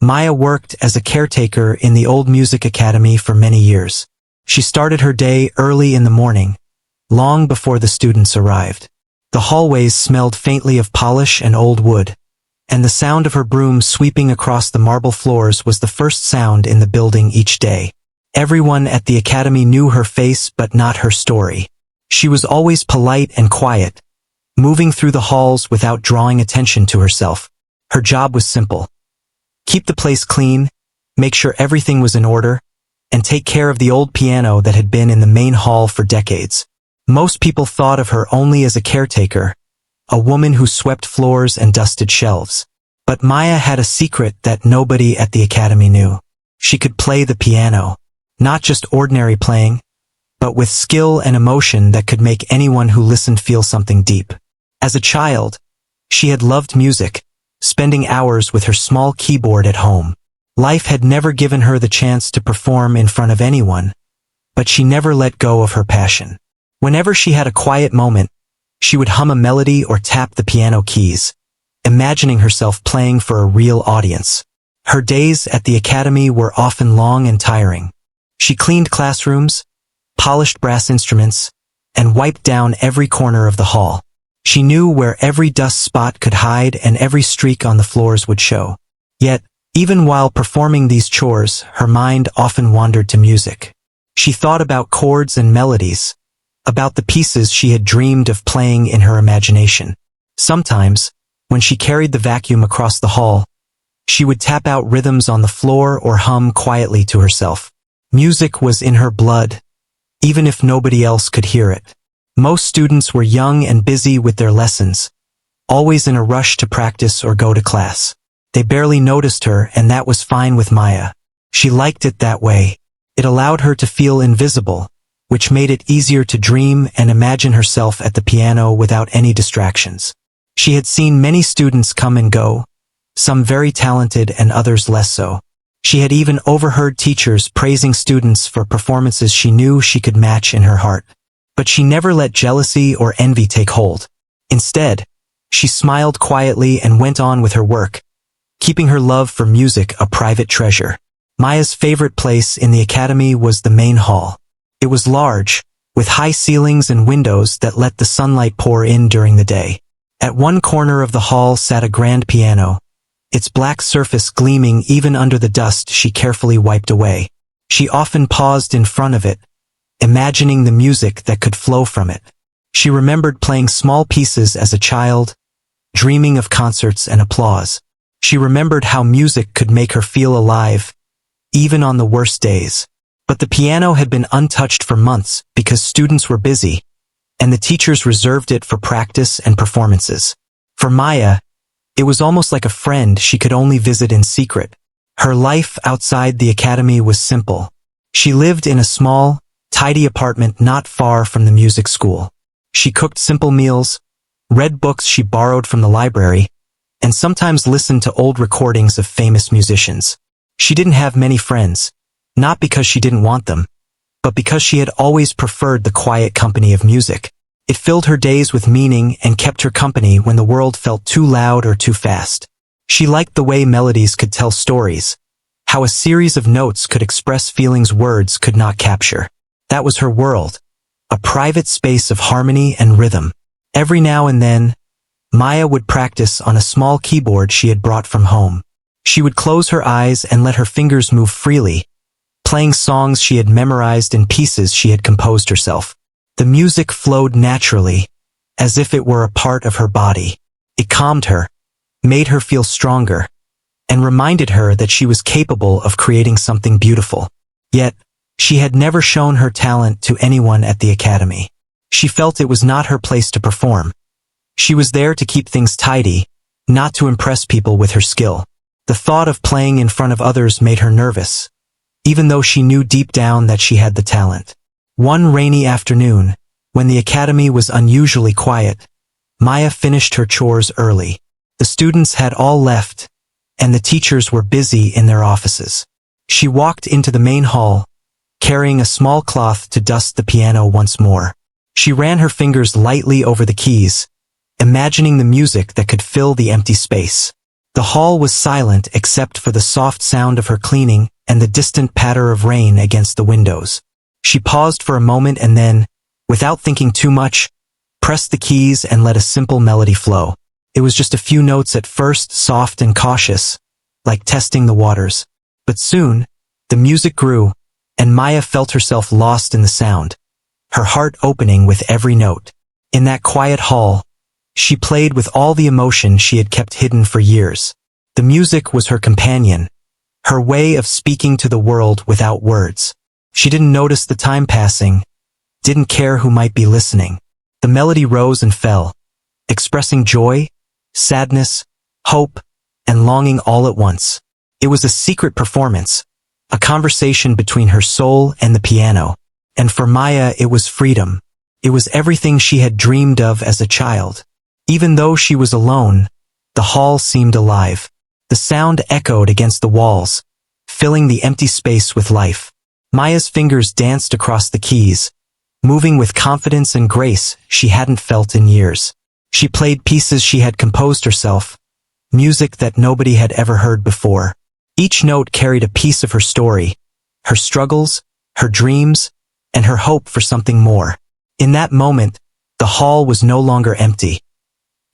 Maya worked as a caretaker in the old music academy for many years. She started her day early in the morning, long before the students arrived. The hallways smelled faintly of polish and old wood, and the sound of her broom sweeping across the marble floors was the first sound in the building each day. Everyone at the academy knew her face but not her story. She was always polite and quiet, moving through the halls without drawing attention to herself. Her job was simple: keep the place clean, make sure everything was in order, and take care of the old piano that had been in the main hall for decades. Most people thought of her only as a caretaker, a woman who swept floors and dusted shelves. But Maya had a secret that nobody at the academy knew. She could play the piano, not just ordinary playing, but with skill and emotion that could make anyone who listened feel something deep. As a child, she had loved music, spending hours with her small keyboard at home. Life had never given her the chance to perform in front of anyone, but she never let go of her passion. Whenever she had a quiet moment, she would hum a melody or tap the piano keys, imagining herself playing for a real audience. Her days at the academy were often long and tiring. She cleaned classrooms, polished brass instruments, and wiped down every corner of the hall. She knew where every dust spot could hide and every streak on the floors would show. Yet, even while performing these chores, her mind often wandered to music. She thought about chords and melodies, about the pieces she had dreamed of playing in her imagination. Sometimes, when she carried the vacuum across the hall, she would tap out rhythms on the floor or hum quietly to herself. Music was in her blood, even if nobody else could hear it. Most students were young and busy with their lessons, always in a rush to practice or go to class. They barely noticed her, and that was fine with Maya. She liked it that way. It allowed her to feel invisible, which made it easier to dream and imagine herself at the piano without any distractions. She had seen many students come and go, some very talented and others less so. She had even overheard teachers praising students for performances she knew she could match in her heart. But she never let jealousy or envy take hold. Instead, she smiled quietly and went on with her work, keeping her love for music a private treasure. Maya's favorite place in the academy was the main hall. It was large, with high ceilings and windows that let the sunlight pour in during the day. At one corner of the hall sat a grand piano, its black surface gleaming even under the dust she carefully wiped away. She often paused in front of it, imagining the music that could flow from it. She remembered playing small pieces as a child, dreaming of concerts and applause. She remembered how music could make her feel alive, even on the worst days. But the piano had been untouched for months because students were busy, and the teachers reserved it for practice and performances. For Maya, it was almost like a friend she could only visit in secret. Her life outside the academy was simple. She lived in a small, tidy apartment not far from the music school. She cooked simple meals, read books she borrowed from the library, and sometimes listened to old recordings of famous musicians. She didn't have many friends, not because she didn't want them, but because she had always preferred the quiet company of music. It filled her days with meaning and kept her company when the world felt too loud or too fast. She liked the way melodies could tell stories, how a series of notes could express feelings words could not capture. That was her world, a private space of harmony and rhythm. Every now and then, Maya would practice on a small keyboard she had brought from home. She would close her eyes and let her fingers move freely, playing songs she had memorized and pieces she had composed herself. The music flowed naturally, as if it were a part of her body. It calmed her, made her feel stronger, and reminded her that she was capable of creating something beautiful. Yet, she had never shown her talent to anyone at the academy. She felt it was not her place to perform. She was there to keep things tidy, not to impress people with her skill. The thought of playing in front of others made her nervous, even though she knew deep down that she had the talent. One rainy afternoon, when the academy was unusually quiet, Maya finished her chores early. The students had all left, and the teachers were busy in their offices. She walked into the main hall, carrying a small cloth to dust the piano once more. She ran her fingers lightly over the keys, imagining the music that could fill the empty space. The hall was silent except for the soft sound of her cleaning and the distant patter of rain against the windows. She paused for a moment and then, without thinking too much, pressed the keys and let a simple melody flow. It was just a few notes at first, soft and cautious, like testing the waters. But soon, the music grew, and Maya felt herself lost in the sound, her heart opening with every note. In that quiet hall, she played with all the emotion she had kept hidden for years. The music was her companion, her way of speaking to the world without words. She didn't notice the time passing, didn't care who might be listening. The melody rose and fell, expressing joy, sadness, hope, and longing all at once. It was a secret performance, a conversation between her soul and the piano. And for Maya, it was freedom. It was everything she had dreamed of as a child. Even though she was alone, the hall seemed alive. The sound echoed against the walls, filling the empty space with life. Maya's fingers danced across the keys, moving with confidence and grace she hadn't felt in years. She played pieces she had composed herself, music that nobody had ever heard before. Each note carried a piece of her story, her struggles, her dreams, and her hope for something more. In that moment, the hall was no longer empty.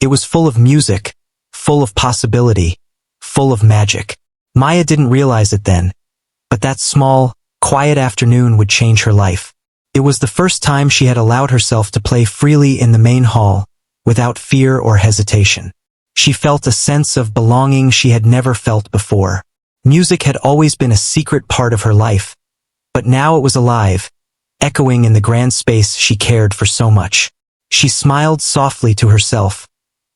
It was full of music, full of possibility, full of magic. Maya didn't realize it then, but that small, quiet afternoon would change her life. It was the first time she had allowed herself to play freely in the main hall, without fear or hesitation. She felt a sense of belonging she had never felt before. Music had always been a secret part of her life, but now it was alive, echoing in the grand space she cared for so much. She smiled softly to herself,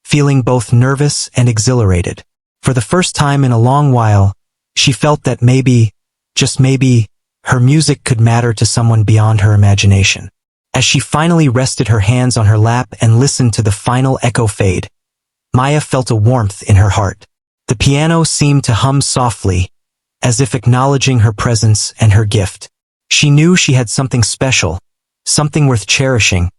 feeling both nervous and exhilarated. For the first time in a long while, she felt that maybe, just maybe, her music could matter to someone beyond her imagination. As she finally rested her hands on her lap and listened to the final echo fade, Maya felt a warmth in her heart. The piano seemed to hum softly, as if acknowledging her presence and her gift. She knew she had something special, something worth cherishing,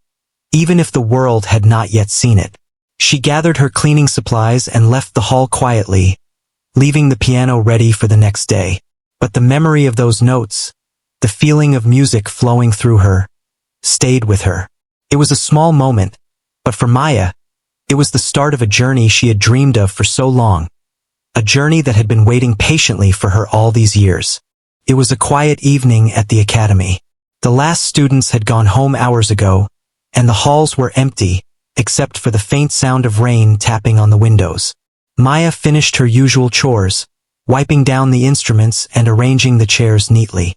even if the world had not yet seen it. She gathered her cleaning supplies and left the hall quietly, leaving the piano ready for the next day. But the memory of those notes, the feeling of music flowing through her, stayed with her. It was a small moment, but for Maya, it was the start of a journey she had dreamed of for so long, a journey that had been waiting patiently for her all these years. It was a quiet evening at the academy. The last students had gone home hours ago, and the halls were empty, except for the faint sound of rain tapping on the windows. Maya finished her usual chores, wiping down the instruments and arranging the chairs neatly.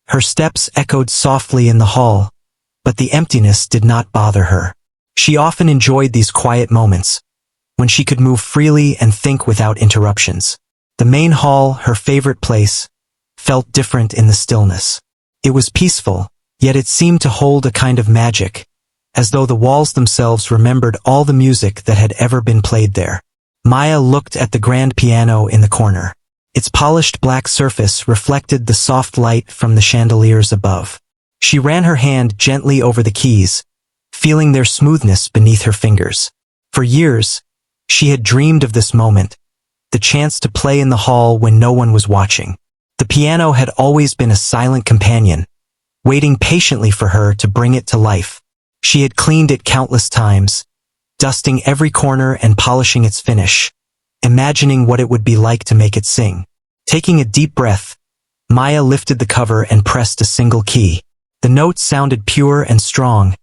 Her steps echoed softly in the hall, but the emptiness did not bother her. She often enjoyed these quiet moments, when she could move freely and think without interruptions. The main hall, her favorite place, felt different in the stillness. It was peaceful, yet it seemed to hold a kind of magic, as though the walls themselves remembered all the music that had ever been played there. Maya looked at the grand piano in the corner. Its polished black surface reflected the soft light from the chandeliers above. She ran her hand gently over the keys, feeling their smoothness beneath her fingers. For years, she had dreamed of this moment, the chance to play in the hall when no one was watching. The piano had always been a silent companion, waiting patiently for her to bring it to life. She had cleaned it countless times, dusting every corner and polishing its finish, imagining what it would be like to make it sing. Taking a deep breath, Maya lifted the cover and pressed a single key. The notes sounded pure and strong,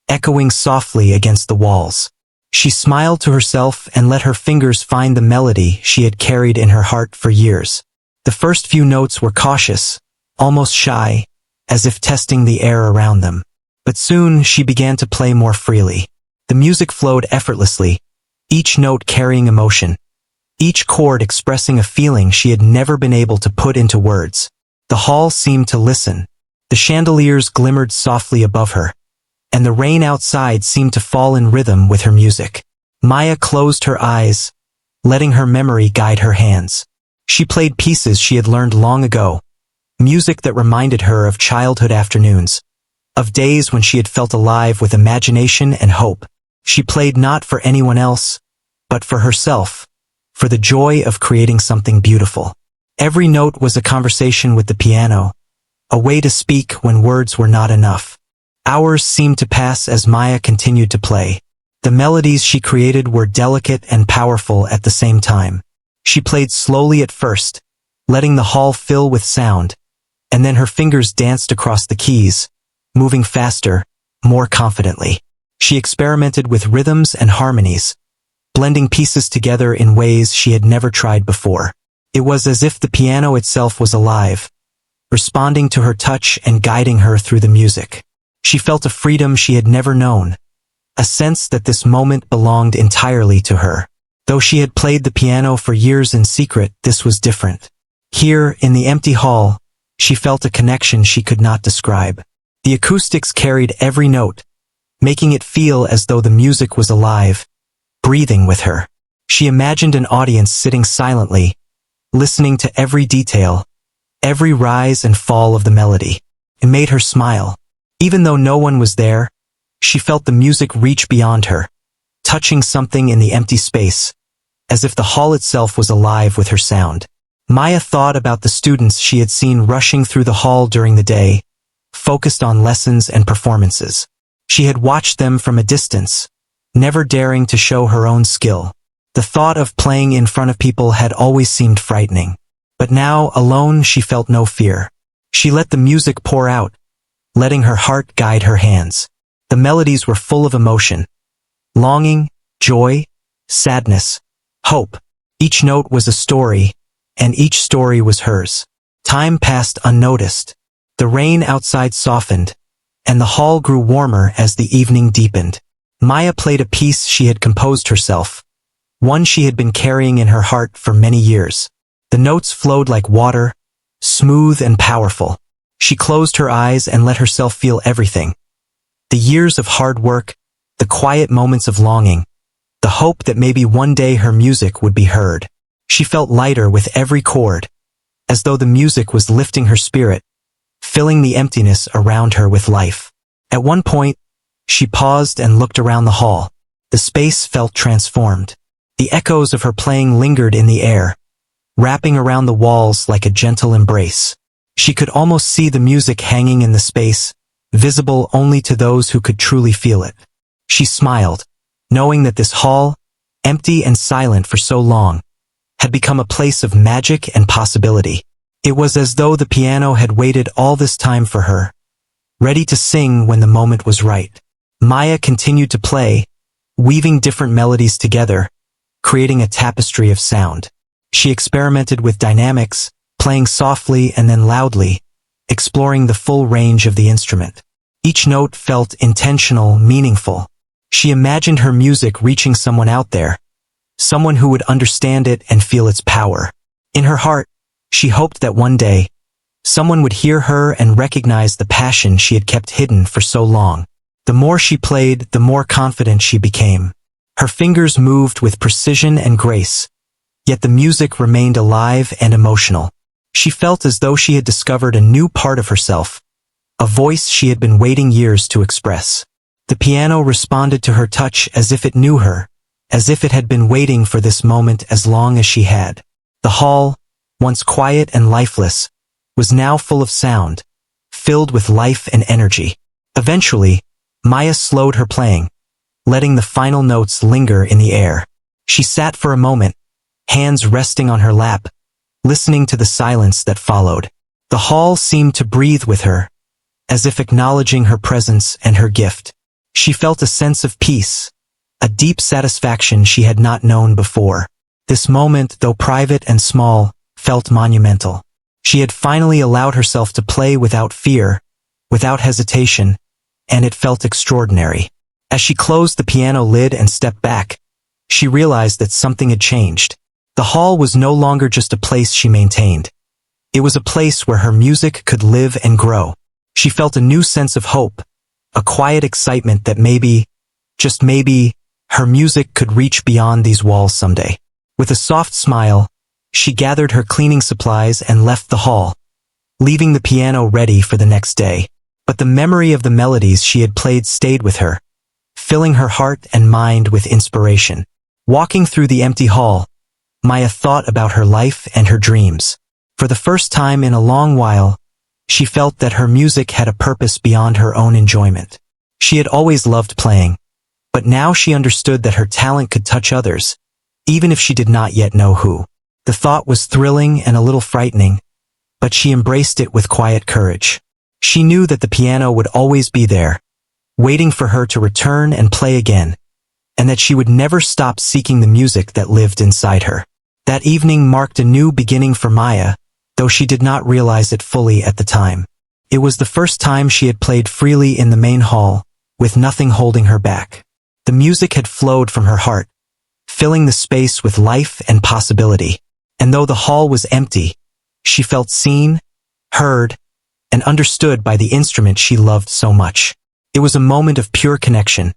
echoing softly against the walls. She smiled to herself and let her fingers find the melody she had carried in her heart for years. The first few notes were cautious, almost shy, as if testing the air around them. But soon she began to play more freely. The music flowed effortlessly, each note carrying emotion, each chord expressing a feeling she had never been able to put into words. The hall seemed to listen. The chandeliers glimmered softly above her, and the rain outside seemed to fall in rhythm with her music. Maya closed her eyes, letting her memory guide her hands. She played pieces she had learned long ago, music that reminded her of childhood afternoons, of days when she had felt alive with imagination and hope. She played not for anyone else, but for herself, for the joy of creating something beautiful. Every note was a conversation with the piano, a way to speak when words were not enough. Hours seemed to pass as Maya continued to play. The melodies she created were delicate and powerful at the same time. She played slowly at first, letting the hall fill with sound, and then her fingers danced across the keys, moving faster, more confidently. She experimented with rhythms and harmonies, blending pieces together in ways she had never tried before. It was as if the piano itself was alive, responding to her touch and guiding her through the music. She felt a freedom she had never known, a sense that this moment belonged entirely to her. Though she had played the piano for years in secret, this was different. Here, in the empty hall, she felt a connection she could not describe. The acoustics carried every note, making it feel as though the music was alive, breathing with her. She imagined an audience sitting silently, listening to every detail, every rise and fall of the melody. It made her smile. Even though no one was there, she felt the music reach beyond her, touching something in the empty space, as if the hall itself was alive with her sound. Maya thought about the students she had seen rushing through the hall during the day, focused on lessons and performances. She had watched them from a distance, never daring to show her own skill. The thought of playing in front of people had always seemed frightening. But now, alone, she felt no fear. She let the music pour out, letting her heart guide her hands. The melodies were full of emotion. Longing, joy, sadness, hope. Each note was a story, and each story was hers. Time passed unnoticed. The rain outside softened, and the hall grew warmer as the evening deepened. Maya played a piece she had composed herself, one she had been carrying in her heart for many years. The notes flowed like water, smooth and powerful. She closed her eyes and let herself feel everything. The years of hard work, the quiet moments of longing, the hope that maybe one day her music would be heard. She felt lighter with every chord, as though the music was lifting her spirit, filling the emptiness around her with life. At one point, she paused and looked around the hall. The space felt transformed. The echoes of her playing lingered in the air, wrapping around the walls like a gentle embrace. She could almost see the music hanging in the space, visible only to those who could truly feel it. She smiled, knowing that this hall, empty and silent for so long, had become a place of magic and possibility. It was as though the piano had waited all this time for her, ready to sing when the moment was right. Maya continued to play, weaving different melodies together, creating a tapestry of sound. She experimented with dynamics, playing softly and then loudly, exploring the full range of the instrument. Each note felt intentional, meaningful. She imagined her music reaching someone out there, someone who would understand it and feel its power. In her heart, she hoped that one day, someone would hear her and recognize the passion she had kept hidden for so long. The more she played, the more confident she became. Her fingers moved with precision and grace, yet the music remained alive and emotional. She felt as though she had discovered a new part of herself, a voice she had been waiting years to express. The piano responded to her touch as if it knew her, as if it had been waiting for this moment as long as she had. The hall, once quiet and lifeless, was now full of sound, filled with life and energy. Eventually, Maya slowed her playing, letting the final notes linger in the air. She sat for a moment, hands resting on her lap, listening to the silence that followed. The hall seemed to breathe with her, as if acknowledging her presence and her gift. She felt a sense of peace, a deep satisfaction she had not known before. This moment, though private and small, felt monumental. She had finally allowed herself to play without fear, without hesitation, and it felt extraordinary. As she closed the piano lid and stepped back, she realized that something had changed. The hall was no longer just a place she maintained. It was a place where her music could live and grow. She felt a new sense of hope, a quiet excitement that maybe, just maybe, her music could reach beyond these walls someday. With a soft smile, she gathered her cleaning supplies and left the hall, leaving the piano ready for the next day. But the memory of the melodies she had played stayed with her, filling her heart and mind with inspiration. Walking through the empty hall, Maya thought about her life and her dreams. For the first time in a long while, she felt that her music had a purpose beyond her own enjoyment. She had always loved playing, but now she understood that her talent could touch others, even if she did not yet know who. The thought was thrilling and a little frightening, but she embraced it with quiet courage. She knew that the piano would always be there, waiting for her to return and play again, and that she would never stop seeking the music that lived inside her. That evening marked a new beginning for Maya, though she did not realize it fully at the time. It was the first time she had played freely in the main hall, with nothing holding her back. The music had flowed from her heart, filling the space with life and possibility. And though the hall was empty, she felt seen, heard, and understood by the instrument she loved so much. It was a moment of pure connection,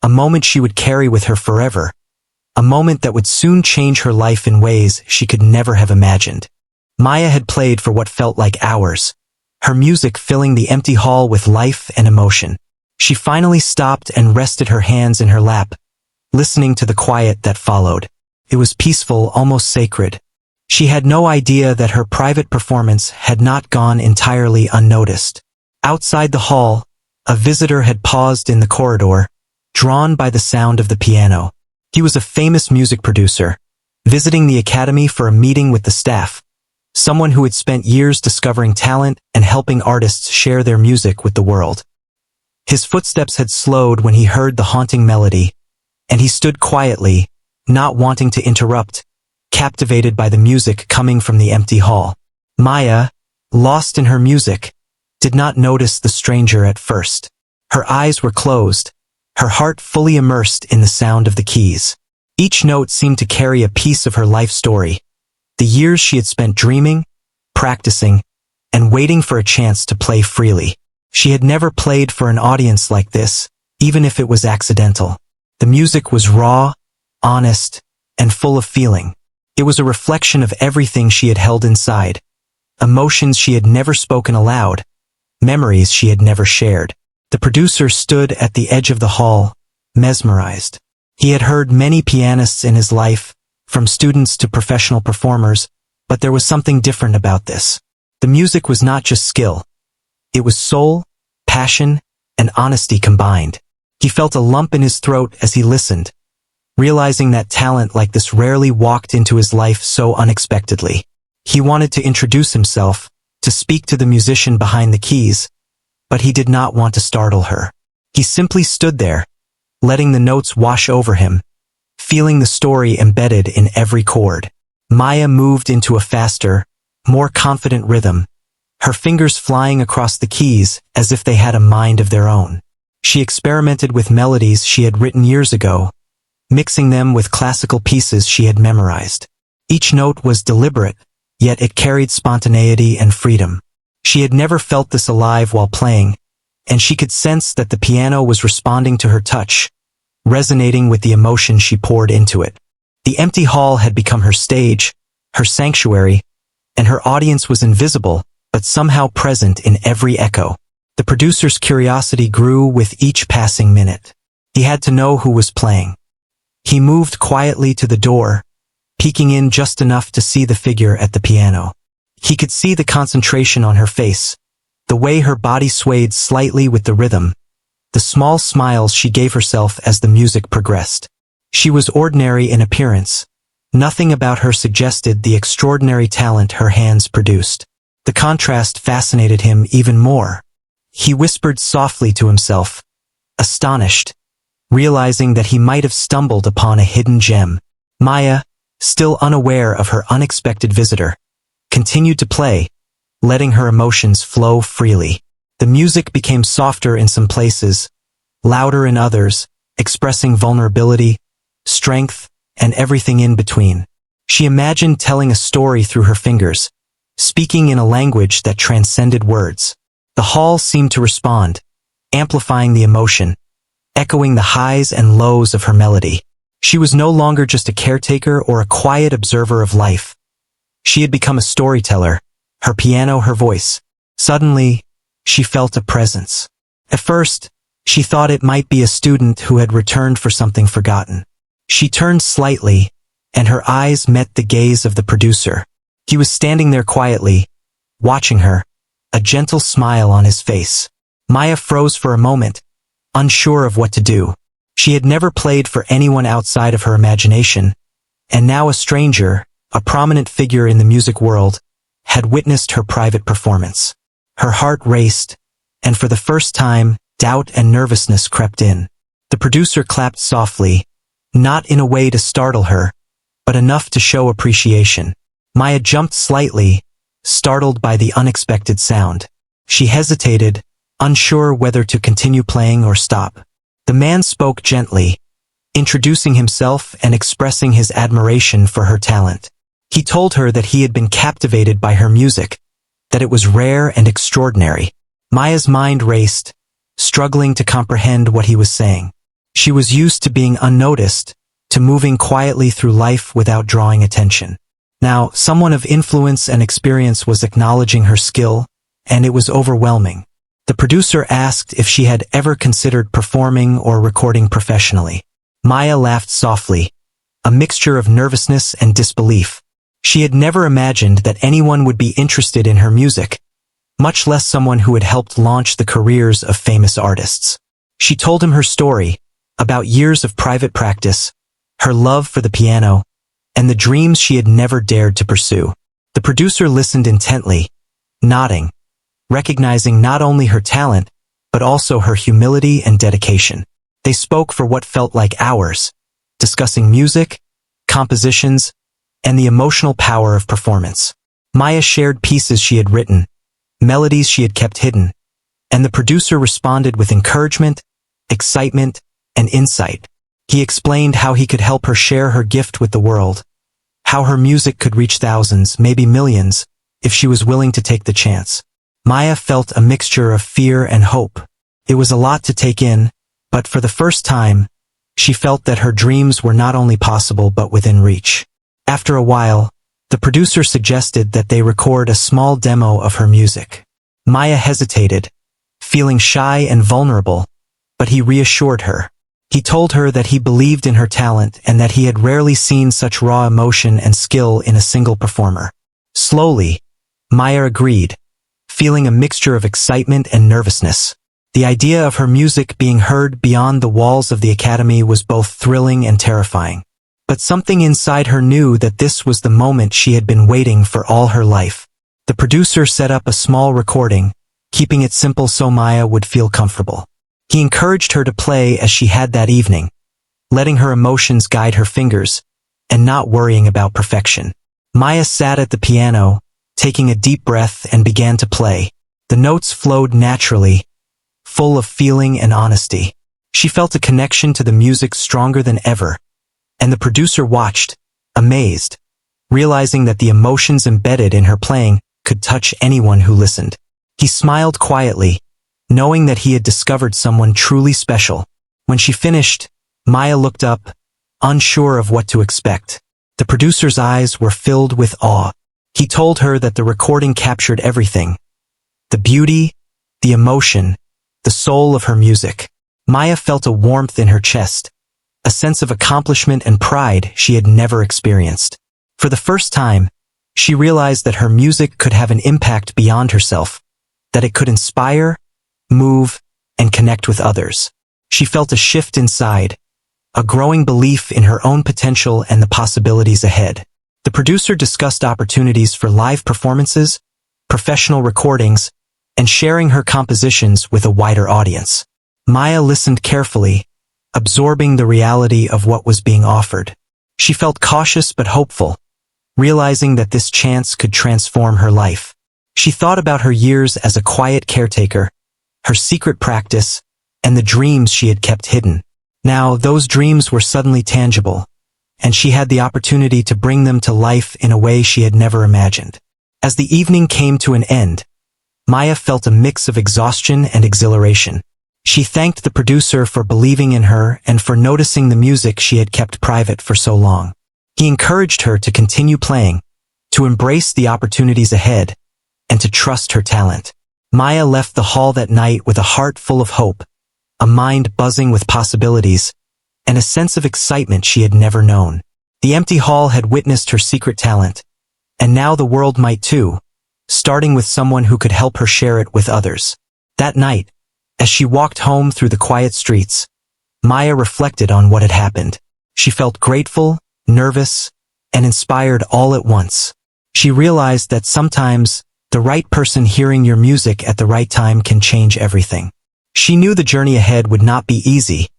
a moment she would carry with her forever, a moment that would soon change her life in ways she could never have imagined. Maya had played for what felt like hours, her music filling the empty hall with life and emotion. She finally stopped and rested her hands in her lap, listening to the quiet that followed. It was peaceful, almost sacred. She had no idea that her private performance had not gone entirely unnoticed. Outside the hall, a visitor had paused in the corridor, drawn by the sound of the piano. He was a famous music producer, visiting the academy for a meeting with the staff, someone who had spent years discovering talent and helping artists share their music with the world. His footsteps had slowed when he heard the haunting melody, and he stood quietly, not wanting to interrupt, captivated by the music coming from the empty hall. Maya, lost in her music, did not notice the stranger at first. Her eyes were closed, her heart fully immersed in the sound of the keys. Each note seemed to carry a piece of her life story, the years she had spent dreaming, practicing, and waiting for a chance to play freely. She had never played for an audience like this, even if it was accidental. The music was raw, honest, and full of feeling. It was a reflection of everything she had held inside, emotions she had never spoken aloud, memories she had never shared. The producer stood at the edge of the hall, mesmerized. He had heard many pianists in his life, from students to professional performers, but there was something different about this. The music was not just skill. It was soul, passion, and honesty combined. He felt a lump in his throat as he listened, realizing that talent like this rarely walked into his life so unexpectedly. He wanted to introduce himself, to speak to the musician behind the keys, but he did not want to startle her. He simply stood there, letting the notes wash over him, feeling the story embedded in every chord. Maya moved into a faster, more confident rhythm, her fingers flying across the keys as if they had a mind of their own. She experimented with melodies she had written years ago, mixing them with classical pieces she had memorized. Each note was deliberate, yet it carried spontaneity and freedom. She had never felt this alive while playing, and she could sense that the piano was responding to her touch, resonating with the emotion she poured into it. The empty hall had become her stage, her sanctuary, and her audience was invisible, but somehow present in every echo. The producer's curiosity grew with each passing minute. He had to know who was playing. He moved quietly to the door, peeking in just enough to see the figure at the piano. He could see the concentration on her face, the way her body swayed slightly with the rhythm, the small smiles she gave herself as the music progressed. She was ordinary in appearance. Nothing about her suggested the extraordinary talent her hands produced. The contrast fascinated him even more. He whispered softly to himself, astonished, realizing that he might have stumbled upon a hidden gem. Maya, still unaware of her unexpected visitor, continued to play, letting her emotions flow freely. The music became softer in some places, louder in others, expressing vulnerability, strength, and everything in between. She imagined telling a story through her fingers, speaking in a language that transcended words. The hall seemed to respond, amplifying the emotion, echoing the highs and lows of her melody. She was no longer just a caretaker or a quiet observer of life. She had become a storyteller, her piano her voice. Suddenly, she felt a presence. At first, she thought it might be a student who had returned for something forgotten. She turned slightly, and her eyes met the gaze of the producer. He was standing there quietly, watching her, a gentle smile on his face. Maya froze for a moment, unsure of what to do. She had never played for anyone outside of her imagination, and now a stranger, a prominent figure in the music world, had witnessed her private performance. Her heart raced, and for the first time, doubt and nervousness crept in. The producer clapped softly, not in a way to startle her, but enough to show appreciation. Maya jumped slightly, startled by the unexpected sound. She hesitated, unsure whether to continue playing or stop. The man spoke gently, introducing himself and expressing his admiration for her talent. He told her that he had been captivated by her music, that it was rare and extraordinary. Maya's mind raced, struggling to comprehend what he was saying. She was used to being unnoticed, to moving quietly through life without drawing attention. Now, someone of influence and experience was acknowledging her skill, and it was overwhelming. The producer asked if she had ever considered performing or recording professionally. Maya laughed softly, a mixture of nervousness and disbelief. She had never imagined that anyone would be interested in her music, much less someone who had helped launch the careers of famous artists. She told him her story, about years of private practice, her love for the piano, and the dreams she had never dared to pursue. The producer listened intently, nodding, recognizing not only her talent, but also her humility and dedication. They spoke for what felt like hours, discussing music, compositions, and the emotional power of performance. Maya shared pieces she had written, melodies she had kept hidden, and the producer responded with encouragement, excitement, and insight. He explained how he could help her share her gift with the world, how her music could reach thousands, maybe millions, if she was willing to take the chance. Maya felt a mixture of fear and hope. It was a lot to take in, but for the first time, she felt that her dreams were not only possible but within reach. After a while, the producer suggested that they record a small demo of her music. Maya hesitated, feeling shy and vulnerable, but he reassured her. He told her that he believed in her talent and that he had rarely seen such raw emotion and skill in a single performer. Slowly, Maya agreed, feeling a mixture of excitement and nervousness. The idea of her music being heard beyond the walls of the academy was both thrilling and terrifying. But something inside her knew that this was the moment she had been waiting for all her life. The producer set up a small recording, keeping it simple so Maya would feel comfortable. He encouraged her to play as she had that evening, letting her emotions guide her fingers, and not worrying about perfection. Maya sat at the piano, taking a deep breath, and began to play. The notes flowed naturally, full of feeling and honesty. She felt a connection to the music stronger than ever, and the producer watched, amazed, realizing that the emotions embedded in her playing could touch anyone who listened. He smiled quietly, knowing that he had discovered someone truly special. When she finished, Maya looked up, unsure of what to expect. The producer's eyes were filled with awe. He told her that the recording captured everything: the beauty, the emotion, the soul of her music. Maya felt a warmth in her chest, a sense of accomplishment and pride she had never experienced. For the first time, she realized that her music could have an impact beyond herself, that it could inspire, move, and connect with others. She felt a shift inside, a growing belief in her own potential and the possibilities ahead. The producer discussed opportunities for live performances, professional recordings, and sharing her compositions with a wider audience. Maya listened carefully, absorbing the reality of what was being offered. She felt cautious but hopeful, realizing that this chance could transform her life. She thought about her years as a quiet caretaker, her secret practice, and the dreams she had kept hidden. Now, those dreams were suddenly tangible, and she had the opportunity to bring them to life in a way she had never imagined. As the evening came to an end, Maya felt a mix of exhaustion and exhilaration. She thanked the producer for believing in her and for noticing the music she had kept private for so long. He encouraged her to continue playing, to embrace the opportunities ahead, and to trust her talent. Maya left the hall that night with a heart full of hope, a mind buzzing with possibilities, and a sense of excitement she had never known. The empty hall had witnessed her secret talent, and now the world might too, starting with someone who could help her share it with others. That night, as she walked home through the quiet streets, Maya reflected on what had happened. She felt grateful, nervous, and inspired all at once. She realized that sometimes the right person hearing your music at the right time can change everything. She knew the journey ahead would not be easy,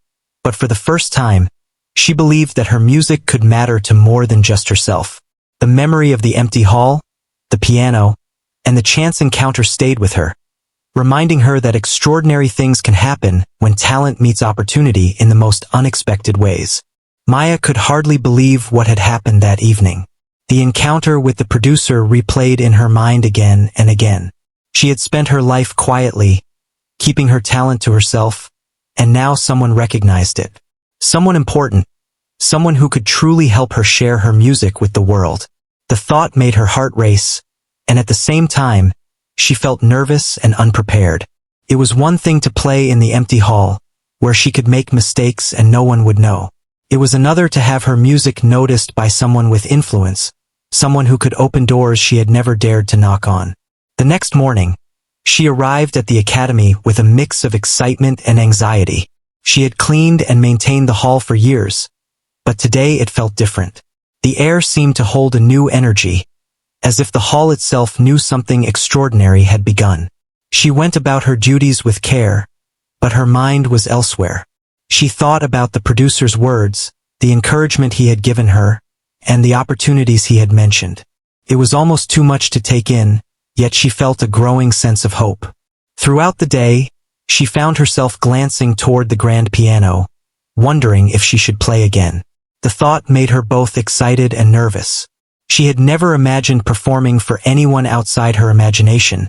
but for the first time, she believed that her music could matter to more than just herself. The memory of the empty hall, the piano, and the chance encounter stayed with her, reminding her that extraordinary things can happen when talent meets opportunity in the most unexpected ways. Maya could hardly believe what had happened that evening. The encounter with the producer replayed in her mind again and again. She had spent her life quietly, keeping her talent to herself, and now someone recognized it. Someone important, someone who could truly help her share her music with the world. The thought made her heart race, and at the same time, she felt nervous and unprepared. It was one thing to play in the empty hall, where she could make mistakes and no one would know. It was another to have her music noticed by someone with influence, someone who could open doors she had never dared to knock on. The next morning, she arrived at the academy with a mix of excitement and anxiety. She had cleaned and maintained the hall for years, but today it felt different. The air seemed to hold a new energy, as if the hall itself knew something extraordinary had begun. She went about her duties with care, but her mind was elsewhere. She thought about the producer's words, the encouragement he had given her, and the opportunities he had mentioned. It was almost too much to take in, yet she felt a growing sense of hope. Throughout the day, she found herself glancing toward the grand piano, wondering if she should play again. The thought made her both excited and nervous. She had never imagined performing for anyone outside her imagination,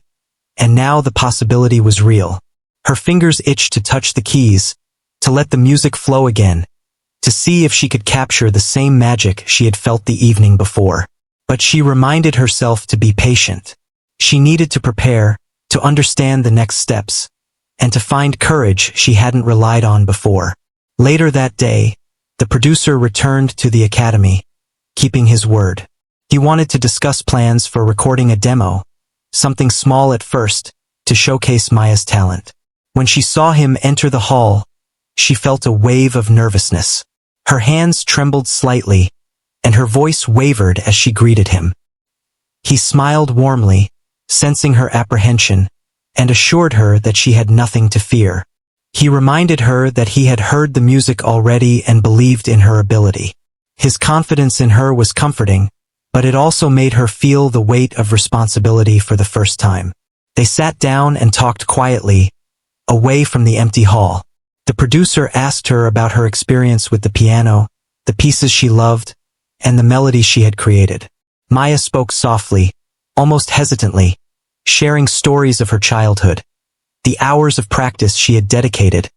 and now the possibility was real. Her fingers itched to touch the keys, to let the music flow again, to see if she could capture the same magic she had felt the evening before. But she reminded herself to be patient. She needed to prepare, to understand the next steps, and to find courage she hadn't relied on before. Later that day, the producer returned to the academy, keeping his word. He wanted to discuss plans for recording a demo, something small at first, to showcase Maya's talent. When she saw him enter the hall, she felt a wave of nervousness. Her hands trembled slightly, and her voice wavered as she greeted him. He smiled warmly, sensing her apprehension, and assured her that she had nothing to fear. He reminded her that he had heard the music already and believed in her ability. His confidence in her was comforting, but it also made her feel the weight of responsibility for the first time. They sat down and talked quietly, away from the empty hall. The producer asked her about her experience with the piano, the pieces she loved, and the melodies she had created. Maya spoke softly, almost hesitantly, sharing stories of her childhood, the hours of practice she had dedicated,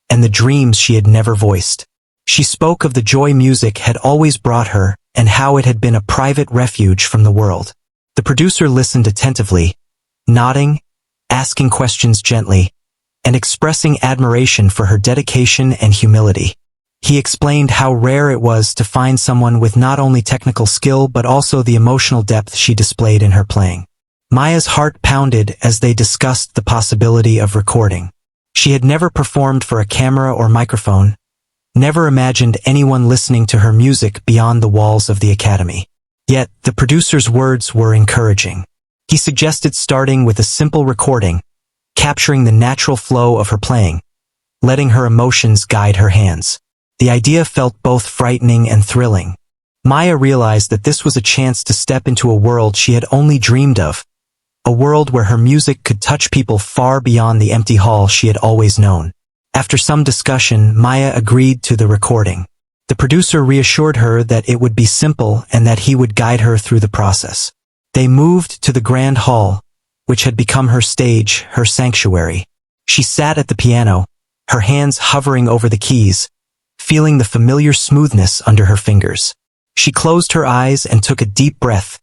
and the dreams she had never voiced. She spoke of the joy music had always brought her and how it had been a private refuge from the world. The producer listened attentively, nodding, asking questions gently, and expressing admiration for her dedication and humility. He explained how rare it was to find someone with not only technical skill but also the emotional depth she displayed in her playing. Maya's heart pounded as they discussed the possibility of recording. She had never performed for a camera or microphone, never imagined anyone listening to her music beyond the walls of the academy. Yet, the producer's words were encouraging. He suggested starting with a simple recording, capturing the natural flow of her playing, letting her emotions guide her hands. The idea felt both frightening and thrilling. Maya realized that this was a chance to step into a world she had only dreamed of, a world where her music could touch people far beyond the empty hall she had always known. After some discussion, Maya agreed to the recording. The producer reassured her that it would be simple and that he would guide her through the process. They moved to the grand hall, which had become her stage, her sanctuary. She sat at the piano, her hands hovering over the keys, feeling the familiar smoothness under her fingers. She closed her eyes and took a deep breath,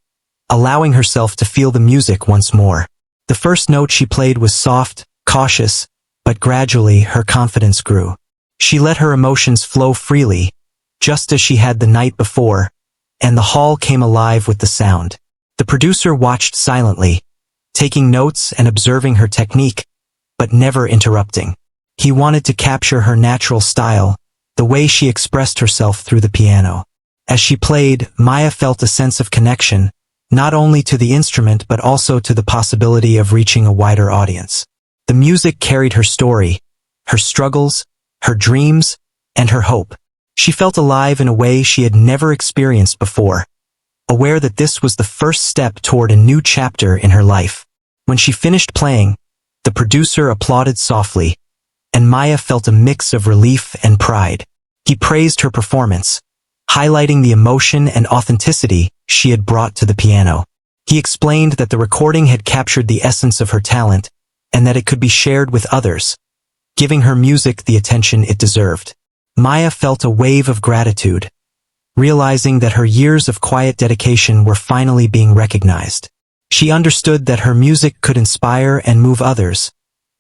allowing herself to feel the music once more. The first note she played was soft, cautious, but gradually her confidence grew. She let her emotions flow freely, just as she had the night before, and the hall came alive with the sound. The producer watched silently, taking notes and observing her technique, but never interrupting. He wanted to capture her natural style, the way she expressed herself through the piano. As she played, Maya felt a sense of connection, not only to the instrument but also to the possibility of reaching a wider audience. The music carried her story, her struggles, her dreams, and her hope. She felt alive in a way she had never experienced before, aware that this was the first step toward a new chapter in her life. When she finished playing, the producer applauded softly, and Maya felt a mix of relief and pride. He praised her performance, highlighting the emotion and authenticity she had brought to the piano. He explained that the recording had captured the essence of her talent and that it could be shared with others, giving her music the attention it deserved. Maya felt a wave of gratitude, realizing that her years of quiet dedication were finally being recognized. She understood that her music could inspire and move others,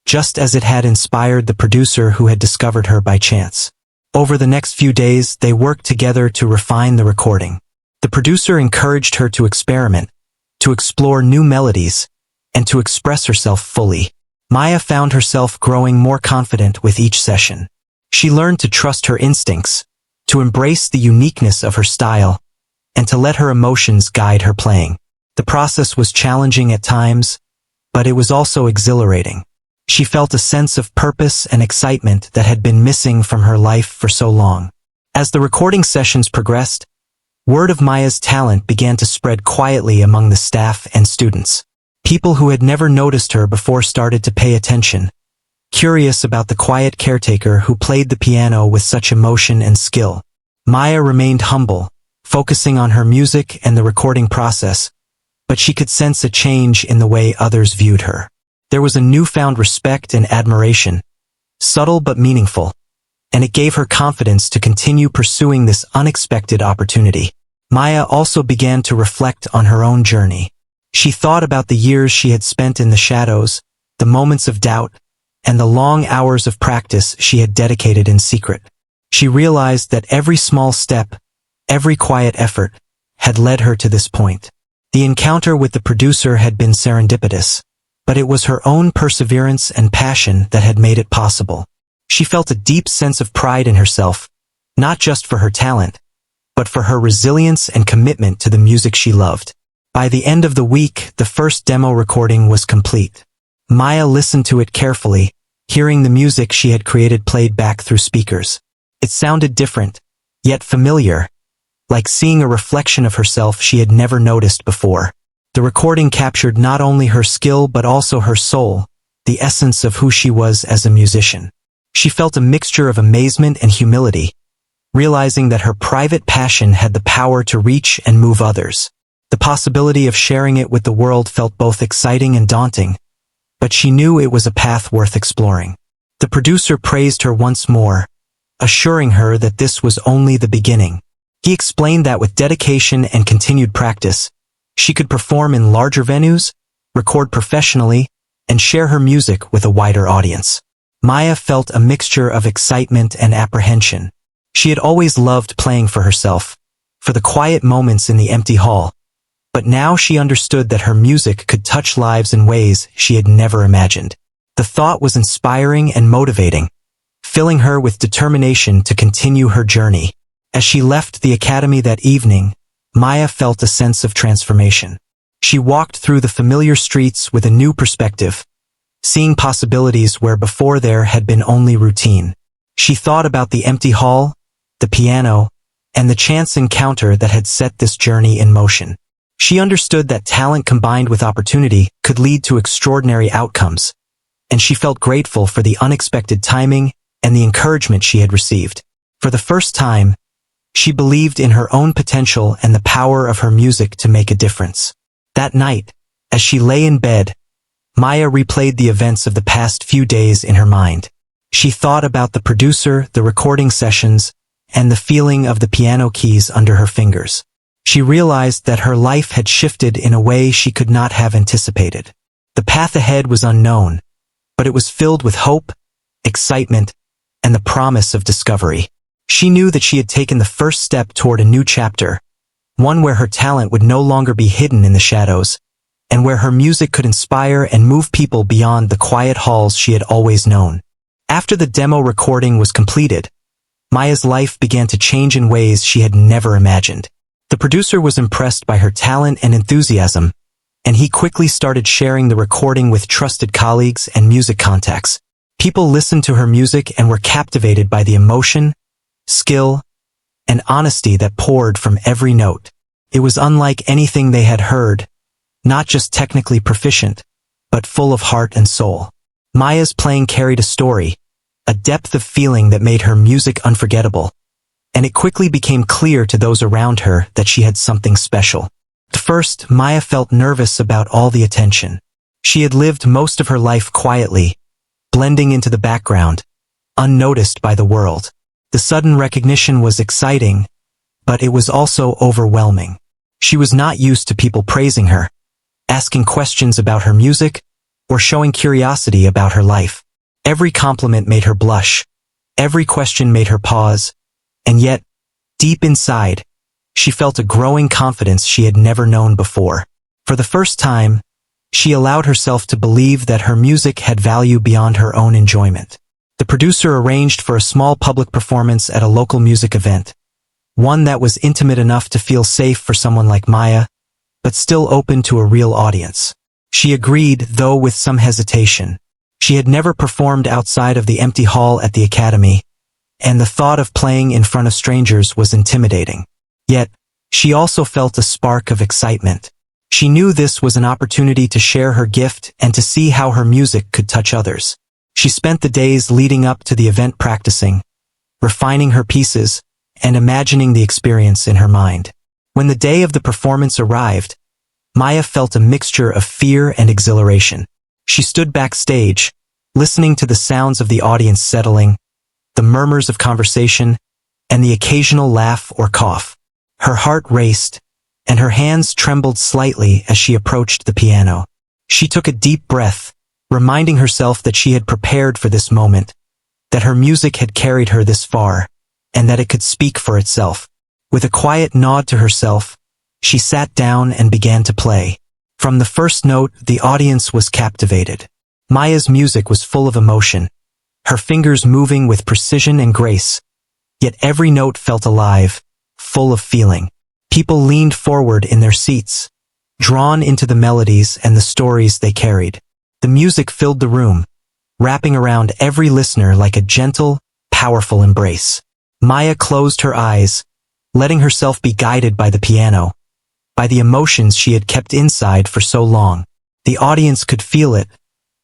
just as it had inspired the producer who had discovered her by chance. Over the next few days, they worked together to refine the recording. The producer encouraged her to experiment, to explore new melodies, and to express herself fully. Maya found herself growing more confident with each session. She learned to trust her instincts, to embrace the uniqueness of her style, and to let her emotions guide her playing. The process was challenging at times, but it was also exhilarating. She felt a sense of purpose and excitement that had been missing from her life for so long. As the recording sessions progressed, word of Maya's talent began to spread quietly among the staff and students. People who had never noticed her before started to pay attention, curious about the quiet caretaker who played the piano with such emotion and skill. Maya remained humble, focusing on her music and the recording process, but she could sense a change in the way others viewed her. There was a newfound respect and admiration, subtle but meaningful, and it gave her confidence to continue pursuing this unexpected opportunity. Maya also began to reflect on her own journey. She thought about the years she had spent in the shadows, the moments of doubt, and the long hours of practice she had dedicated in secret. She realized that every small step, every quiet effort, had led her to this point. The encounter with the producer had been serendipitous, but it was her own perseverance and passion that had made it possible. She felt a deep sense of pride in herself, not just for her talent, but for her resilience and commitment to the music she loved. By the end of the week, the first demo recording was complete. Maya listened to it carefully, hearing the music she had created played back through speakers. It sounded different, yet familiar, like seeing a reflection of herself she had never noticed before. The recording captured not only her skill but also her soul, the essence of who she was as a musician. She felt a mixture of amazement and humility, realizing that her private passion had the power to reach and move others. The possibility of sharing it with the world felt both exciting and daunting, but she knew it was a path worth exploring. The producer praised her once more, assuring her that this was only the beginning. He explained that with dedication and continued practice, she could perform in larger venues, record professionally, and share her music with a wider audience. Maya felt a mixture of excitement and apprehension. She had always loved playing for herself, for the quiet moments in the empty hall, but now she understood that her music could touch lives in ways she had never imagined. The thought was inspiring and motivating, filling her with determination to continue her journey. As she left the academy that evening, Maya felt a sense of transformation. She walked through the familiar streets with a new perspective, seeing possibilities where before there had been only routine. She thought about the empty hall, the piano, and the chance encounter that had set this journey in motion. She understood that talent combined with opportunity could lead to extraordinary outcomes, and she felt grateful for the unexpected timing and the encouragement she had received. For the first time, she believed in her own potential and the power of her music to make a difference. That night, as she lay in bed, Maya replayed the events of the past few days in her mind. She thought about the producer, the recording sessions, and the feeling of the piano keys under her fingers. She realized that her life had shifted in a way she could not have anticipated. The path ahead was unknown, but it was filled with hope, excitement, and the promise of discovery. She knew that she had taken the first step toward a new chapter, one where her talent would no longer be hidden in the shadows, and where her music could inspire and move people beyond the quiet halls she had always known. After the demo recording was completed, Maya's life began to change in ways she had never imagined. The producer was impressed by her talent and enthusiasm, and he quickly started sharing the recording with trusted colleagues and music contacts. People listened to her music and were captivated by the emotion, skill, and honesty that poured from every note. It was unlike anything they had heard, not just technically proficient, but full of heart and soul. Maya's playing carried a story, a depth of feeling that made her music unforgettable, and it quickly became clear to those around her that she had something special. At first, Maya felt nervous about all the attention. She had lived most of her life quietly, blending into the background, unnoticed by the world. The sudden recognition was exciting, but it was also overwhelming. She was not used to people praising her, asking questions about her music, or showing curiosity about her life. Every compliment made her blush, every question made her pause, and yet, deep inside, she felt a growing confidence she had never known before. For the first time, she allowed herself to believe that her music had value beyond her own enjoyment. The producer arranged for a small public performance at a local music event, one that was intimate enough to feel safe for someone like Maya, but still open to a real audience. She agreed, though with some hesitation. She had never performed outside of the empty hall at the academy, and the thought of playing in front of strangers was intimidating. Yet, she also felt a spark of excitement. She knew this was an opportunity to share her gift and to see how her music could touch others. She spent the days leading up to the event practicing, refining her pieces, and imagining the experience in her mind. When the day of the performance arrived, Maya felt a mixture of fear and exhilaration. She stood backstage, listening to the sounds of the audience settling, the murmurs of conversation, and the occasional laugh or cough. Her heart raced, and her hands trembled slightly as she approached the piano. She took a deep breath, reminding herself that she had prepared for this moment, that her music had carried her this far, and that it could speak for itself. With a quiet nod to herself, she sat down and began to play. From the first note, the audience was captivated. Maya's music was full of emotion, her fingers moving with precision and grace, yet every note felt alive, full of feeling. People leaned forward in their seats, drawn into the melodies and the stories they carried. The music filled the room, wrapping around every listener like a gentle, powerful embrace. Maya closed her eyes, letting herself be guided by the piano, by the emotions she had kept inside for so long. The audience could feel it,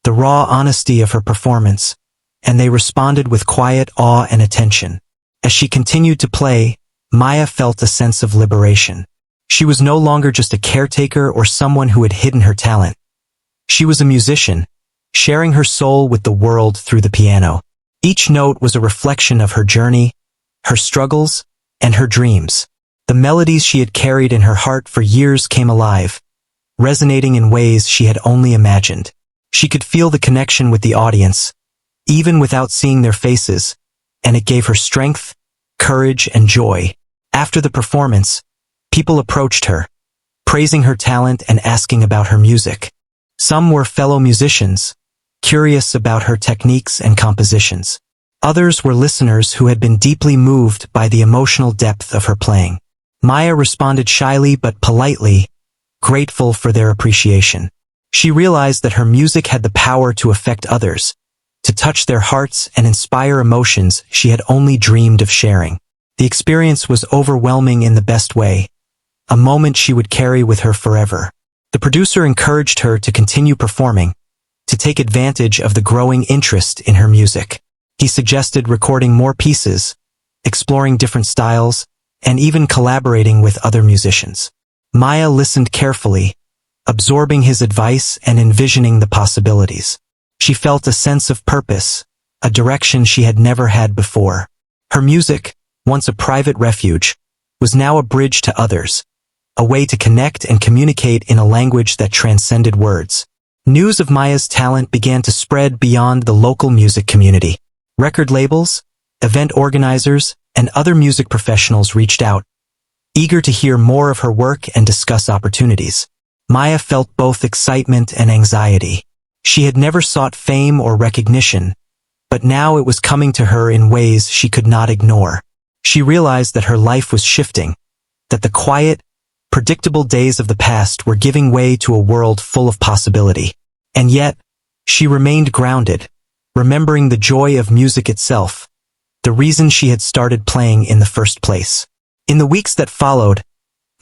the raw honesty of her performance, and they responded with quiet awe and attention. As she continued to play, Maya felt a sense of liberation. She was no longer just a caretaker or someone who had hidden her talent. She was a musician, sharing her soul with the world through the piano. Each note was a reflection of her journey, her struggles, and her dreams. The melodies she had carried in her heart for years came alive, resonating in ways she had only imagined. She could feel the connection with the audience, even without seeing their faces, and it gave her strength, courage, and joy. After the performance, people approached her, praising her talent and asking about her music. Some were fellow musicians, curious about her techniques and compositions. Others were listeners who had been deeply moved by the emotional depth of her playing. Maya responded shyly but politely, grateful for their appreciation. She realized that her music had the power to affect others, to touch their hearts and inspire emotions she had only dreamed of sharing. The experience was overwhelming in the best way, a moment she would carry with her forever. The producer encouraged her to continue performing, to take advantage of the growing interest in her music. He suggested recording more pieces, exploring different styles, and even collaborating with other musicians. Maya listened carefully, absorbing his advice and envisioning the possibilities. She felt a sense of purpose, a direction she had never had before. Her music, once a private refuge, was now a bridge to others, a way to connect and communicate in a language that transcended words. News of Maya's talent began to spread beyond the local music community. Record labels, event organizers, and other music professionals reached out, eager to hear more of her work and discuss opportunities. Maya felt both excitement and anxiety. She had never sought fame or recognition, but now it was coming to her in ways she could not ignore. She realized that her life was shifting, that the quiet, predictable days of the past were giving way to a world full of possibility. And yet, she remained grounded, remembering the joy of music itself, the reason she had started playing in the first place. In the weeks that followed,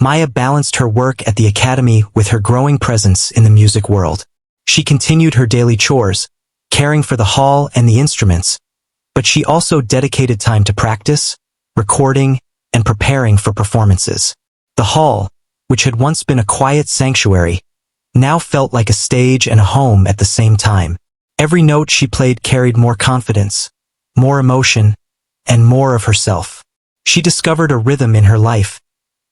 Maya balanced her work at the academy with her growing presence in the music world. She continued her daily chores, caring for the hall and the instruments, but she also dedicated time to practice, recording, and preparing for performances. The hall, which had once been a quiet sanctuary, now felt like a stage and a home at the same time. Every note she played carried more confidence, more emotion, and more of herself. She discovered a rhythm in her life,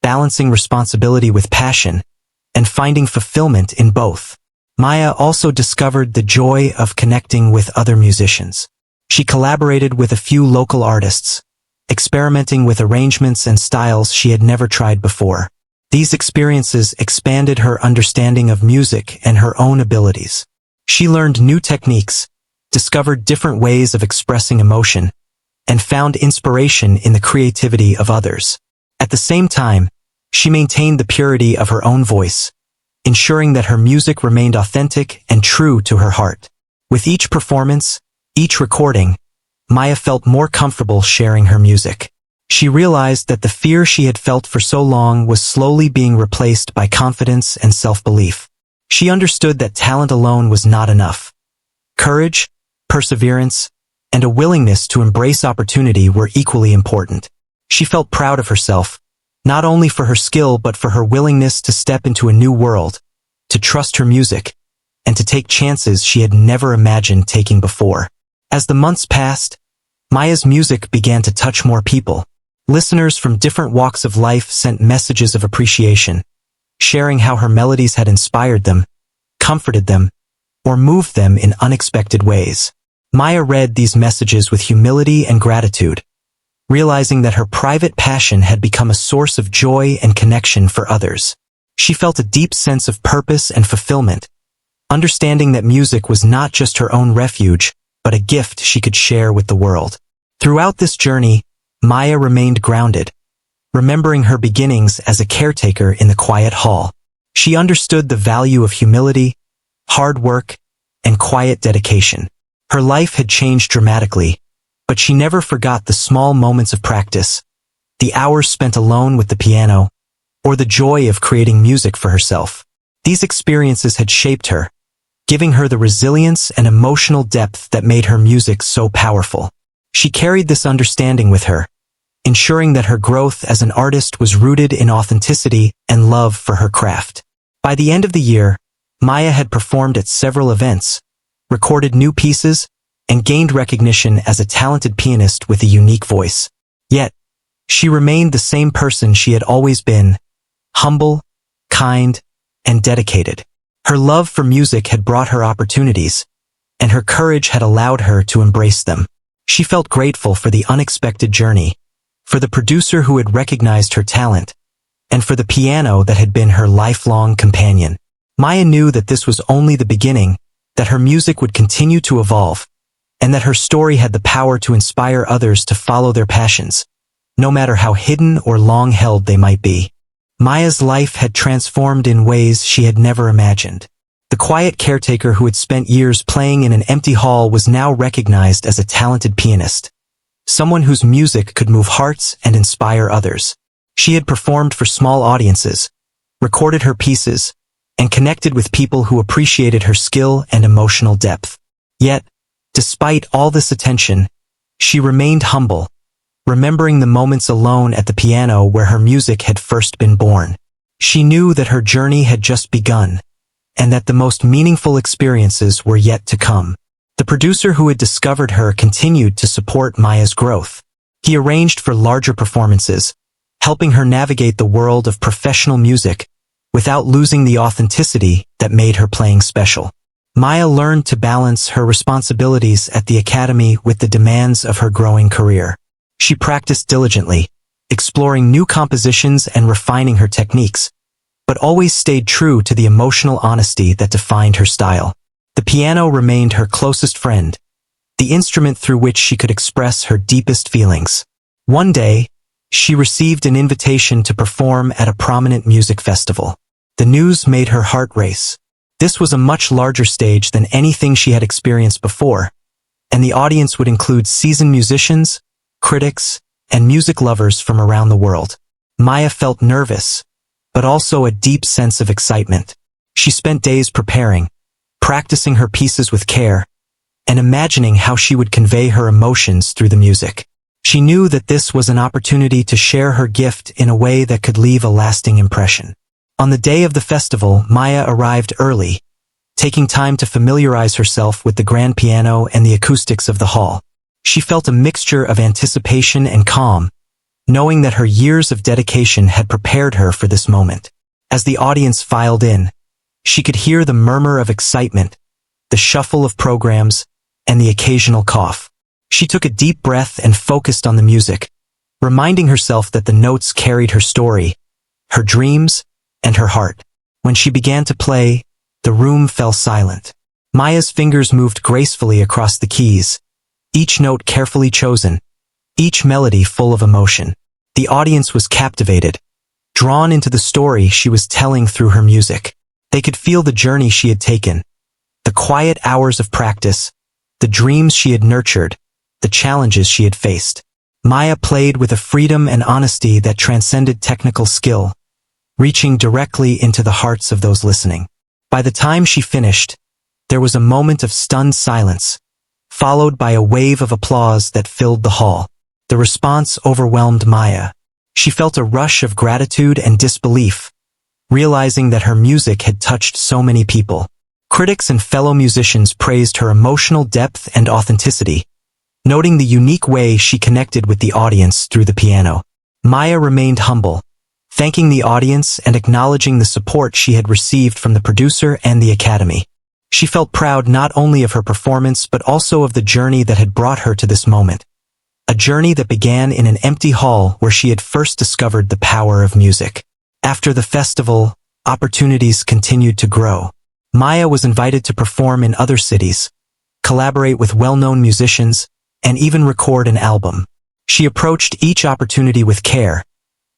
balancing responsibility with passion, and finding fulfillment in both. Maya also discovered the joy of connecting with other musicians. She collaborated with a few local artists, experimenting with arrangements and styles she had never tried before. These experiences expanded her understanding of music and her own abilities. She learned new techniques, discovered different ways of expressing emotion, and found inspiration in the creativity of others. At the same time, she maintained the purity of her own voice, ensuring that her music remained authentic and true to her heart. With each performance, each recording, Maya felt more comfortable sharing her music. She realized that the fear she had felt for so long was slowly being replaced by confidence and self-belief. She understood that talent alone was not enough. Courage, perseverance, and a willingness to embrace opportunity were equally important. She felt proud of herself, not only for her skill but for her willingness to step into a new world, to trust her music, and to take chances she had never imagined taking before. As the months passed, Maya's music began to touch more people. Listeners from different walks of life sent messages of appreciation, sharing how her melodies had inspired them, comforted them, or moved them in unexpected ways. Maya read these messages with humility and gratitude, realizing that her private passion had become a source of joy and connection for others. She felt a deep sense of purpose and fulfillment, understanding that music was not just her own refuge, but a gift she could share with the world. Throughout this journey, Maya remained grounded, remembering her beginnings as a caretaker in the quiet hall. She understood the value of humility, hard work, and quiet dedication. Her life had changed dramatically, but she never forgot the small moments of practice, the hours spent alone with the piano, or the joy of creating music for herself. These experiences had shaped her, giving her the resilience and emotional depth that made her music so powerful. She carried this understanding with her, ensuring that her growth as an artist was rooted in authenticity and love for her craft. By the end of the year, Maya had performed at several events, recorded new pieces, and gained recognition as a talented pianist with a unique voice. Yet, she remained the same person she had always been, humble, kind, and dedicated. Her love for music had brought her opportunities, and her courage had allowed her to embrace them. She felt grateful for the unexpected journey, for the producer who had recognized her talent, and for the piano that had been her lifelong companion. Maya knew that this was only the beginning, that her music would continue to evolve, and that her story had the power to inspire others to follow their passions, no matter how hidden or long-held they might be. Maya's life had transformed in ways she had never imagined. The quiet caretaker who had spent years playing in an empty hall was now recognized as a talented pianist, someone whose music could move hearts and inspire others. She had performed for small audiences, recorded her pieces, and connected with people who appreciated her skill and emotional depth. Yet, despite all this attention, she remained humble, remembering the moments alone at the piano where her music had first been born. She knew that her journey had just begun, and that the most meaningful experiences were yet to come. The producer who had discovered her continued to support Maya's growth. He arranged for larger performances, helping her navigate the world of professional music without losing the authenticity that made her playing special. Maya learned to balance her responsibilities at the academy with the demands of her growing career. She practiced diligently, exploring new compositions and refining her techniques, but always stayed true to the emotional honesty that defined her style. The piano remained her closest friend, the instrument through which she could express her deepest feelings. One day, she received an invitation to perform at a prominent music festival. The news made her heart race. This was a much larger stage than anything she had experienced before, and the audience would include seasoned musicians, critics, and music lovers from around the world. Maya felt nervous, but also a deep sense of excitement. She spent days preparing, practicing her pieces with care, and imagining how she would convey her emotions through the music. She knew that this was an opportunity to share her gift in a way that could leave a lasting impression. On the day of the festival, Maya arrived early, taking time to familiarize herself with the grand piano and the acoustics of the hall. She felt a mixture of anticipation and calm, knowing that her years of dedication had prepared her for this moment. As the audience filed in, she could hear the murmur of excitement, the shuffle of programs, and the occasional cough. She took a deep breath and focused on the music, reminding herself that the notes carried her story, her dreams, and her heart. When she began to play, the room fell silent. Maya's fingers moved gracefully across the keys, each note carefully chosen, each melody full of emotion. The audience was captivated, drawn into the story she was telling through her music. They could feel the journey she had taken, the quiet hours of practice, the dreams she had nurtured, the challenges she had faced. Maya played with a freedom and honesty that transcended technical skill, reaching directly into the hearts of those listening. By the time she finished, there was a moment of stunned silence, followed by a wave of applause that filled the hall. The response overwhelmed Maya. She felt a rush of gratitude and disbelief, realizing that her music had touched so many people. Critics and fellow musicians praised her emotional depth and authenticity, noting the unique way she connected with the audience through the piano. Maya remained humble, thanking the audience and acknowledging the support she had received from the producer and the Academy. She felt proud not only of her performance but also of the journey that had brought her to this moment. A journey that began in an empty hall where she had first discovered the power of music. After the festival, opportunities continued to grow. Maya was invited to perform in other cities, collaborate with well-known musicians, and even record an album. She approached each opportunity with care,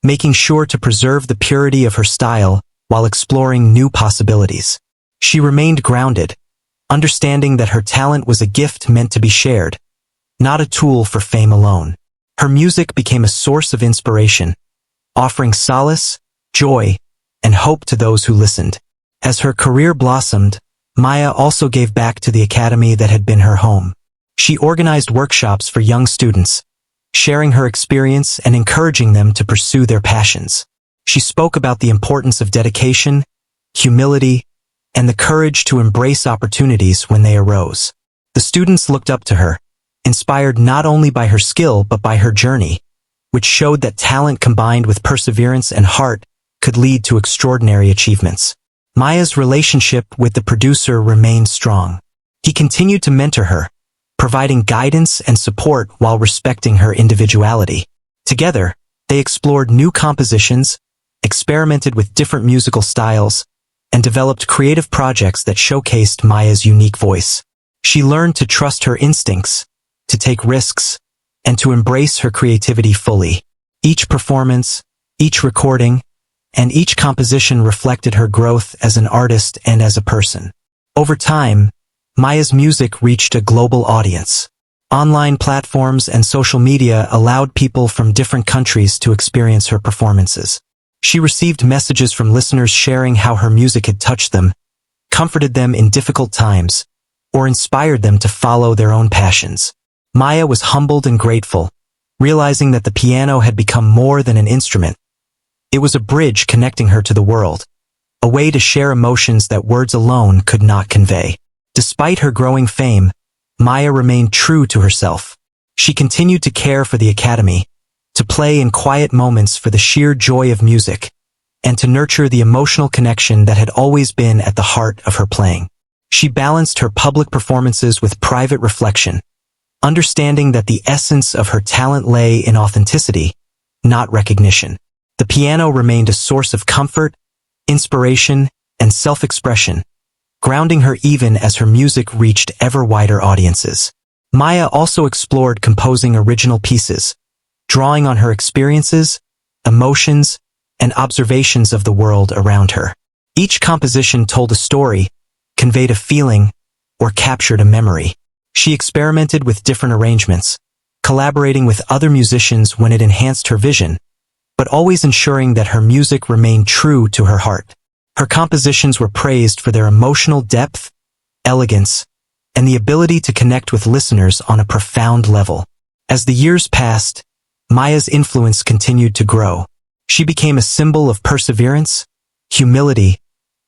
making sure to preserve the purity of her style while exploring new possibilities. She remained grounded, understanding that her talent was a gift meant to be shared, not a tool for fame alone. Her music became a source of inspiration, offering solace, joy, and hope to those who listened. As her career blossomed, Maya also gave back to the academy that had been her home. She organized workshops for young students, sharing her experience and encouraging them to pursue their passions. She spoke about the importance of dedication, humility, and the courage to embrace opportunities when they arose. The students looked up to her, inspired not only by her skill but by her journey, which showed that talent combined with perseverance and heart could lead to extraordinary achievements. Maya's relationship with the producer remained strong. He continued to mentor her, providing guidance and support while respecting her individuality. Together, they explored new compositions, experimented with different musical styles, and developed creative projects that showcased Maya's unique voice. She learned to trust her instincts, to take risks, and to embrace her creativity fully. Each performance, each recording, and each composition reflected her growth as an artist and as a person. Over time, Maya's music reached a global audience. Online platforms and social media allowed people from different countries to experience her performances. She received messages from listeners sharing how her music had touched them, comforted them in difficult times, or inspired them to follow their own passions. Maya was humbled and grateful, realizing that the piano had become more than an instrument. It was a bridge connecting her to the world, a way to share emotions that words alone could not convey. Despite her growing fame, Maya remained true to herself. She continued to care for the academy, to play in quiet moments for the sheer joy of music, and to nurture the emotional connection that had always been at the heart of her playing. She balanced her public performances with private reflection, understanding that the essence of her talent lay in authenticity, not recognition. The piano remained a source of comfort, inspiration, and self-expression, grounding her even as her music reached ever wider audiences. Maya also explored composing original pieces, drawing on her experiences, emotions, and observations of the world around her. Each composition told a story, conveyed a feeling, or captured a memory. She experimented with different arrangements, collaborating with other musicians when it enhanced her vision, but always ensuring that her music remained true to her heart. Her compositions were praised for their emotional depth, elegance, and the ability to connect with listeners on a profound level. As the years passed, Maya's influence continued to grow. She became a symbol of perseverance, humility,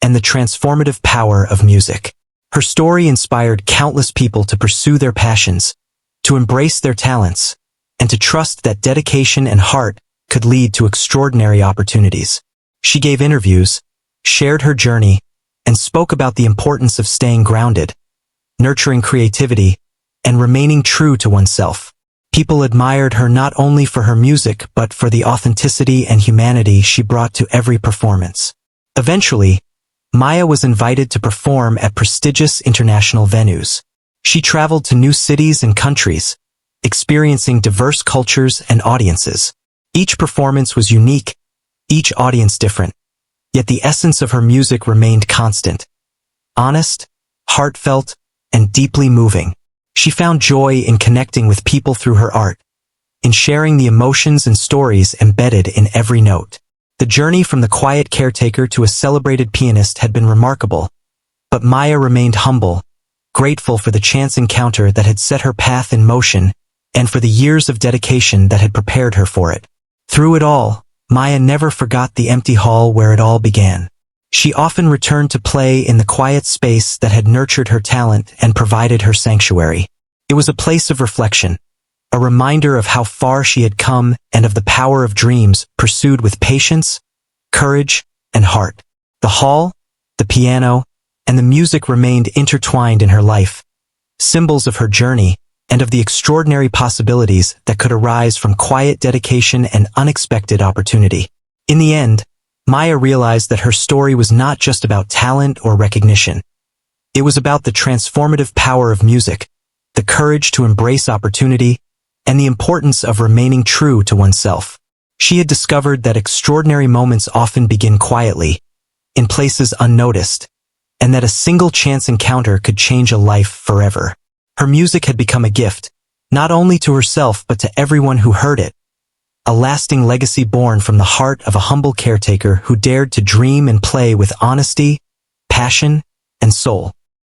and the transformative power of music. Her story inspired countless people to pursue their passions, to embrace their talents, and to trust that dedication and heart could lead to extraordinary opportunities. She gave interviews, shared her journey, and spoke about the importance of staying grounded, nurturing creativity, and remaining true to oneself. People admired her not only for her music but for the authenticity and humanity she brought to every performance. Eventually, Maya was invited to perform at prestigious international venues. She traveled to new cities and countries, experiencing diverse cultures and audiences. Each performance was unique, each audience different, yet the essence of her music remained constant. Honest, heartfelt, and deeply moving. She found joy in connecting with people through her art, in sharing the emotions and stories embedded in every note. The journey from the quiet caretaker to a celebrated pianist had been remarkable, but Maya remained humble, grateful for the chance encounter that had set her path in motion and for the years of dedication that had prepared her for it. Through it all, Maya never forgot the empty hall where it all began. She often returned to play in the quiet space that had nurtured her talent and provided her sanctuary. It was a place of reflection, a reminder of how far she had come and of the power of dreams pursued with patience, courage, and heart. The hall, the piano, and the music remained intertwined in her life, symbols of her journey and of the extraordinary possibilities that could arise from quiet dedication and unexpected opportunity. In the end, Maya realized that her story was not just about talent or recognition. It was about the transformative power of music, the courage to embrace opportunity, and the importance of remaining true to oneself. She had discovered that extraordinary moments often begin quietly, in places unnoticed, and that a single chance encounter could change a life forever. Her music had become a gift, not only to herself but to everyone who heard it, a lasting legacy born from the heart of a humble caretaker who dared to dream and play with honesty, passion, and soul.